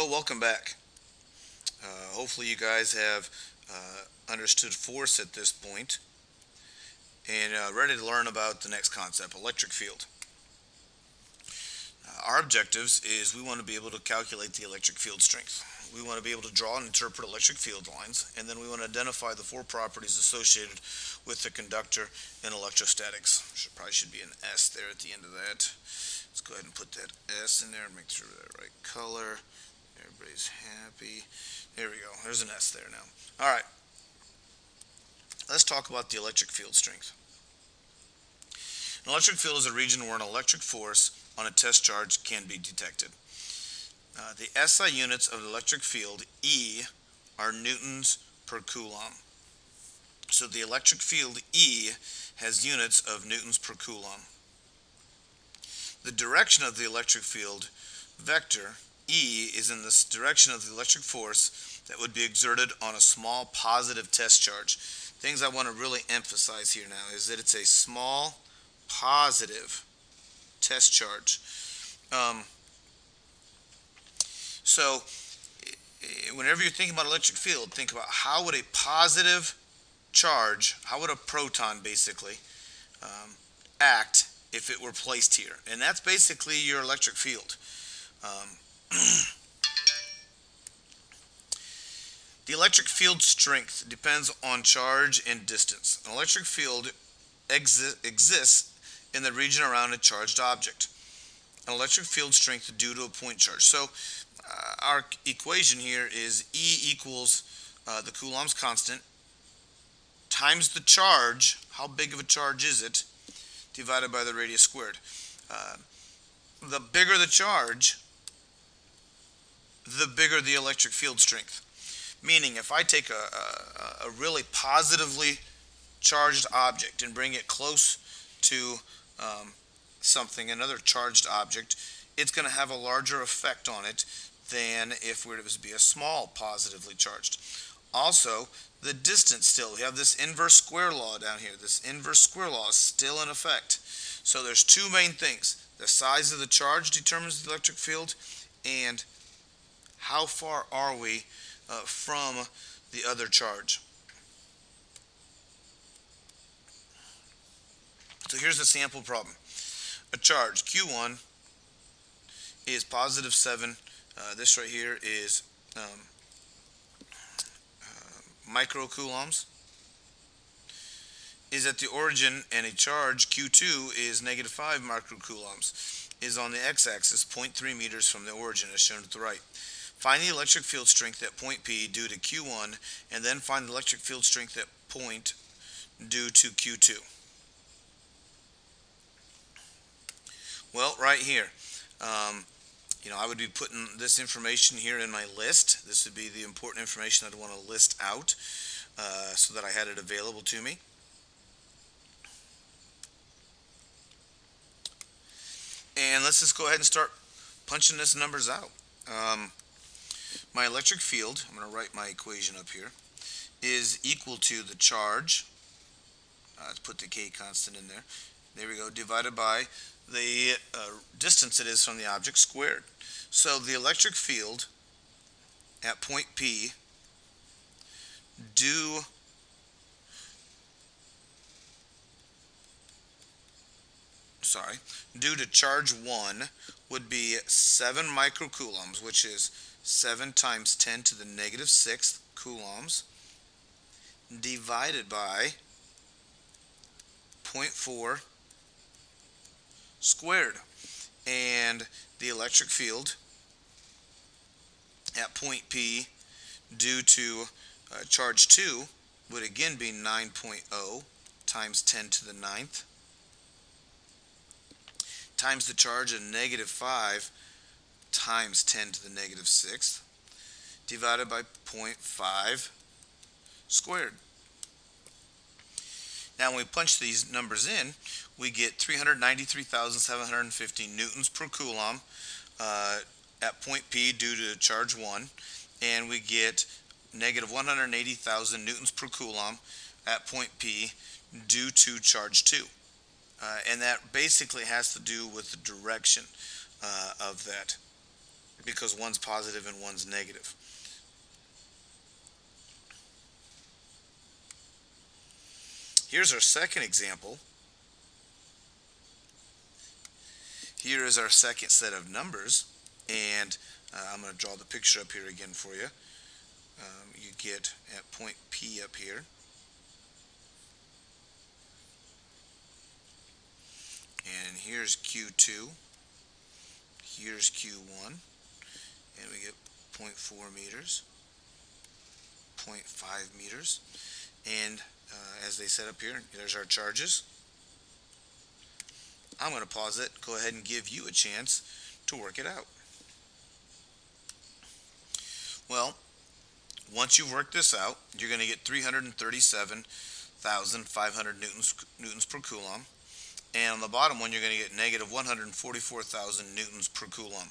So, welcome back. Hopefully, you guys have understood force at this point and ready to learn about the next concept, electric field. Our objectives is we want to be able to calculate the electric field strength. We want to be able to draw and interpret electric field lines, and then we want to identify the four properties associated with the conductor in electrostatics. Probably should be an S there at the end of that. Let's go ahead and put that S in there and make sure the right color. Everybody's happy. There we go. There's an S there now. All right. Let's talk about the electric field strength. An electric field is a region where an electric force on a test charge can be detected. The SI units of the electric field, E, are newtons per coulomb. So the electric field E has units of newtons per coulomb. The direction of the electric field vector, E, is in this direction of the electric force that would be exerted on a small positive test charge. Things I want to really emphasize here now is that it's a small positive test charge. So whenever you're thinking about electric field, think about how would a positive charge, how would a proton basically act if it were placed here. And that's basically your electric field. The electric field strength depends on charge and distance. An electric field exists in the region around a charged object. An electric field strength due to a point charge. So our equation here is E equals the Coulomb's constant times the charge, how big of a charge is it, divided by the radius squared. The bigger the charge, the bigger the electric field strength. Meaning if I take a really positively charged object and bring it close to something, another charged object, it's going to have a larger effect on it than if it was to be a small positively charged. Also, the distance still, we have this inverse square law down here. This inverse square law is still in effect. So there's two main things. The size of the charge determines the electric field, and how far are we from the other charge. So here's a sample problem. A charge Q1 is positive 7. This right here is microcoulombs. Is at the origin, and a charge Q2 is negative 5 microcoulombs. Is on the x-axis 0.3 meters from the origin as shown to the right. Find the electric field strength at point P due to Q1, and then find the electric field strength at point due to Q2. Well, right here, I would be putting this information here in my list. This would be the important information I'd want to list out so that I had it available to me. And let's just go ahead and start punching these numbers out. My electric field, I'm going to write my equation up here, is equal to the charge, let's put the K constant in there, there we go, divided by the distance it is from the object squared. So the electric field at point P due to charge 1 would be 7 microcoulombs, which is 7 times 10 to the negative 6th coulombs, divided by 0.4 squared. And the electric field at point P due to charge 2 would again be 9.0 times 10 to the 9th times the charge of negative 5 times 10 to the negative 6th divided by 0.5 squared. Now when we punch these numbers in, we get 393,750 newtons per coulomb at point P due to charge 1, and we get negative 180,000 newtons per coulomb at point P due to charge 2. And that basically has to do with the direction of that. because one's positive and one's negative. Here's our second example. Here is our second set of numbers, and I'm going to draw the picture up here again for you. You get at point P up here, and here's Q2, here's Q1, and we get 0.4 meters, 0.5 meters, and as they set up here, there's our charges. I'm going to pause it, go ahead and give you a chance to work it out. Well, once you've worked this out, you're going to get 337,500 newtons per coulomb. And on the bottom one, you're going to get negative 144,000 newtons per coulomb.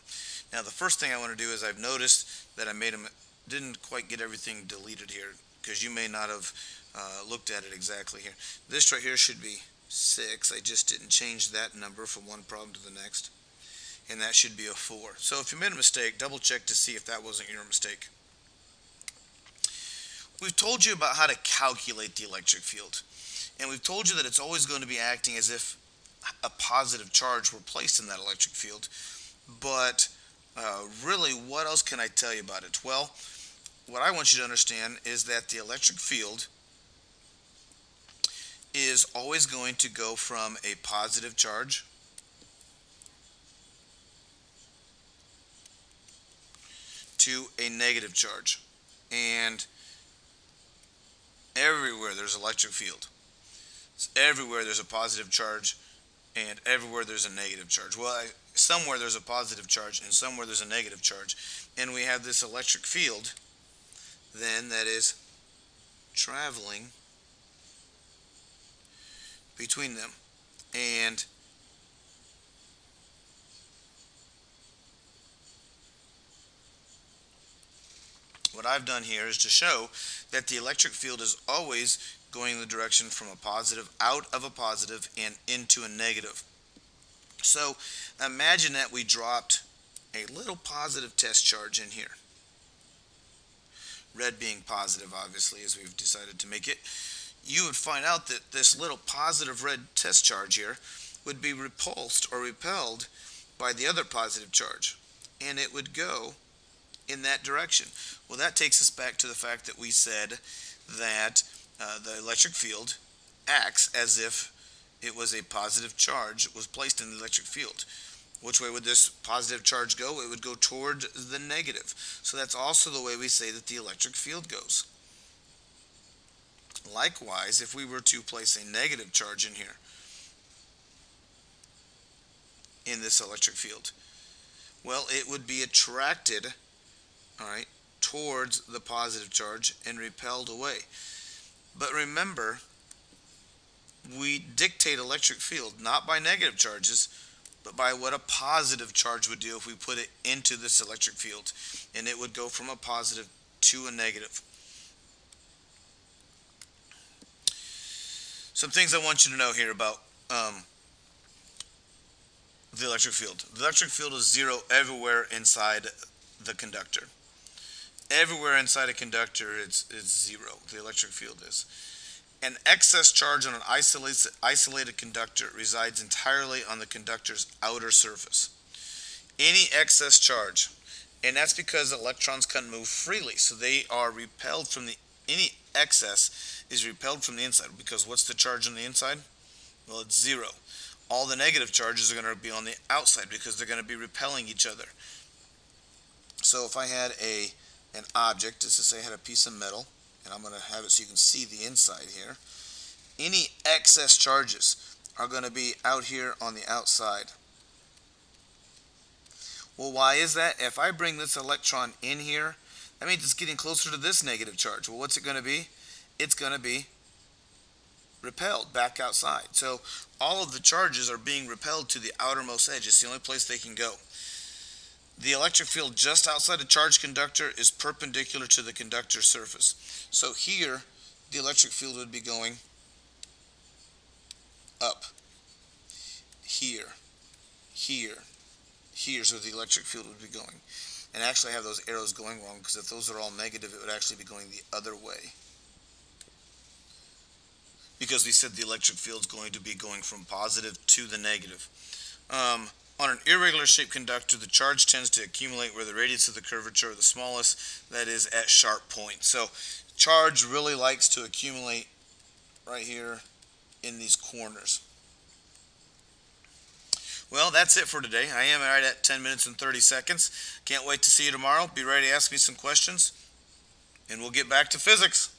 Now, the first thing I want to do is I've noticed that I didn't quite get everything deleted here, because you may not have looked at it exactly here. This right here should be 6. I just didn't change that number from one problem to the next. And that should be a 4. So if you made a mistake, double check to see if that wasn't your mistake. We've told you about how to calculate the electric field. And we've told you that it's always going to be acting as if a positive charge were placed in that electric field. But really, what else can I tell you about it? Well, what I want you to understand is that the electric field is always going to go from a positive charge to a negative charge. And everywhere there's electric field, everywhere there's a positive charge, and everywhere there's a negative charge. Well, somewhere there's a positive charge and somewhere there's a negative charge. And we have this electric field then that is traveling between them. And what I've done here is to show that the electric field is always going in the direction from a positive, out of a positive, and into a negative. So imagine that we dropped a little positive test charge in here. Red being positive, obviously, as we've decided to make it. You would find out that this little positive red test charge here would be repulsed or repelled by the other positive charge, and it would go in that direction. Well, that takes us back to the fact that we said that the electric field acts as if it was a positive charge was placed in the electric field. Which way would this positive charge go? It would go toward the negative. So that's also the way we say that the electric field goes. Likewise, if we were to place a negative charge in here, in this electric field, well, it would be attracted, all right, towards the positive charge and repelled away. But remember, we dictate electric field not by negative charges, but by what a positive charge would do if we put it into this electric field, and it would go from a positive to a negative. Some things I want you to know here about the electric field. The electric field is zero everywhere inside the conductor. Everywhere inside a conductor, it's zero. The electric field is. An excess charge on an isolated conductor resides entirely on the conductor's outer surface. Any excess charge, and that's because electrons can move freely, so they are repelled from any excess is repelled from the inside, because what's the charge on the inside? Well, it's zero. All the negative charges are going to be on the outside because they're going to be repelling each other. So if I had an object, just to say I had a piece of metal, and I'm going to have it so you can see the inside here, any excess charges are going to be out here on the outside. Well, why is that? If I bring this electron in here, that means it's getting closer to this negative charge. Well, what's it going to be? It's going to be repelled back outside. So all of the charges are being repelled to the outermost edge. It's the only place they can go. The electric field just outside the charged conductor is perpendicular to the conductor's surface. So here, the electric field would be going up. Here, here's where the electric field would be going. and actually have those arrows going wrong, because if those are all negative, it would actually be going the other way. Because we said the electric field is going to be going from positive to the negative. On an irregular shaped conductor, the charge tends to accumulate where the radius of the curvature are the smallest, that is at sharp points. So charge really likes to accumulate right here in these corners. Well, that's it for today. I am right at 10 minutes and 30 seconds. Can't wait to see you tomorrow. Be ready to ask me some questions, and we'll get back to physics.